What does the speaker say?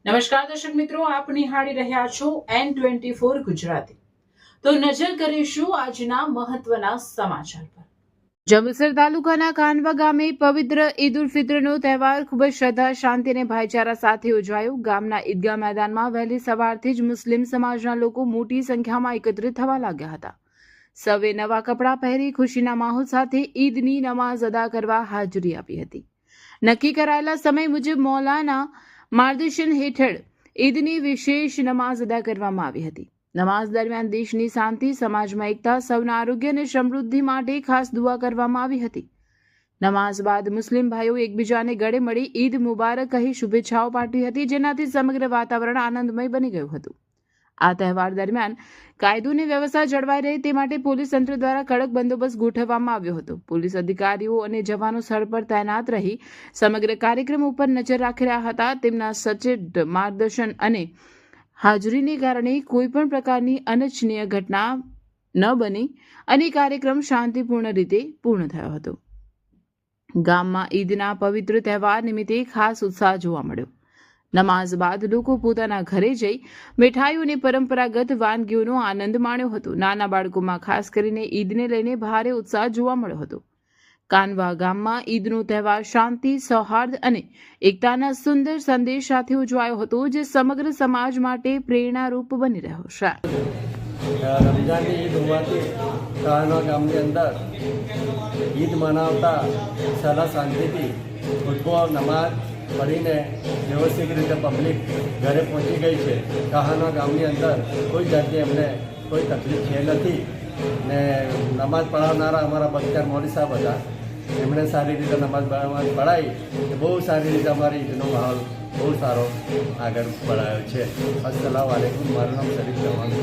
નમસ્કાર દર્શક મિત્રો, આપ નિહાળી રહ્યા છો N24 ગુજરાતી। તો નજર કરીશું આજના મહત્વના સમાચાર પર। જંબુસર તાલુકાના કાનવા ગામે પવિત્ર ઈદ ઉલ ફિત્રનો તહેવાર ખૂબ જ શ્રદ્ધા, શાંતિ અને ભાઈચારા સાથે ઉજવાયો। ગામના ઈદગાહ મેદાનમાં વહેલી સવારથી જ મુસ્લિમ સમાજના લોકો મોટી સંખ્યામાં એકત્રિત થવા લાગ્યા હતા। સૌએ નવા કપડાં પહેરી ખુશીના માહોલ સાથે ઈદની નમાઝ અદા કરવા હાજરી આપી હતી। નક્કી કરાયેલા સમય મુજબ મૌલાના માર્ગદર્શન હેઠળ ઈદની વિશેષ નમાઝ અદા કરવામાં આવી હતી। નમાઝ દરમિયાન દેશની શાંતિ, સમાજમાં એકતા, સૌના આરોગ્ય અને સમૃદ્ધિ માટે ખાસ દુઆ કરવામાં આવી હતી। નમાઝ બાદ મુસ્લિમ ભાઈઓ એકબીજાને ગળે મળી ઈદ મુબારક કહી શુભેચ્છાઓ પાઠવી હતી, જેનાથી સમગ્ર વાતાવરણ આનંદમય બની ગયું હતું। આ તહેવાર દરમિયાન કાયદો અને વ્યવસ્થા જળવાઈ રહે તે માટે પોલીસ તંત્ર દ્વારા કડક બંદોબસ્ત ગોઠવવામાં આવ્યો હતો। પોલીસ અધિકારીઓ અને જવાનો સ્થળ પર તૈનાત રહી સમગ્ર કાર્યક્રમ ઉપર નજર રાખી રહ્યા હતા। તેમના સચેત માર્ગદર્શન અને હાજરીને કારણે કોઈપણ પ્રકારની અનિચ્છનીય ઘટના ન બની અને કાર્યક્રમ શાંતિપૂર્ણ રીતે પૂર્ણ થયો હતો। ગામમાં ઈદના પવિત્ર તહેવાર નિમિત્તે ખાસ ઉત્સાહ જોવા મળ્યો। નમાઝ બાદ લોકો પોતાના ઘરે જઈ મીઠાઈઓ અને પરંપરાગત વાનગીઓનો આનંદ માણ્યો હતો। નાના બાળકોમાં ખાસ કરીને ઈદને લઈને ભારે ઉત્સાહ જોવા મળ્યો હતો। કાનવા ગામમાં ઈદનો તહેવાર શાંતિ, સૌહાર્દ અને એકતાના સુંદર સંદેશ સાથે ઉજવાયો હતો, જે સમગ્ર સમાજ માટે પ્રેરણારૂપ બની રહ્યો છે। રમઝાનની ઈદ હોવાથી કાનવા ગામની અંદર ઈદ મનાવતા સદા શાંતિથી ખુતબો નમાઝ પડીને વ્યવસ્થિત રીતે પબ્લિક ઘરે પહોંચી ગઈ છે। કહાના ગામની અંદર કોઈ જાતની અમને કોઈ તકલીફ છે નથી ને નમાઝ પઢાવનારા અમારા બખ્તિયાર મૌલવી સાહેબ હતા, એમણે સારી રીતે નમાઝ પઢાવી બહુ સારી રીતે અમારી ઈદનો માહોલ બહુ સારો આગળ પડાયો છે। અસ્સલામુ અલૈકુમ। મારું નામ શરીફ ચૌહાણ છે।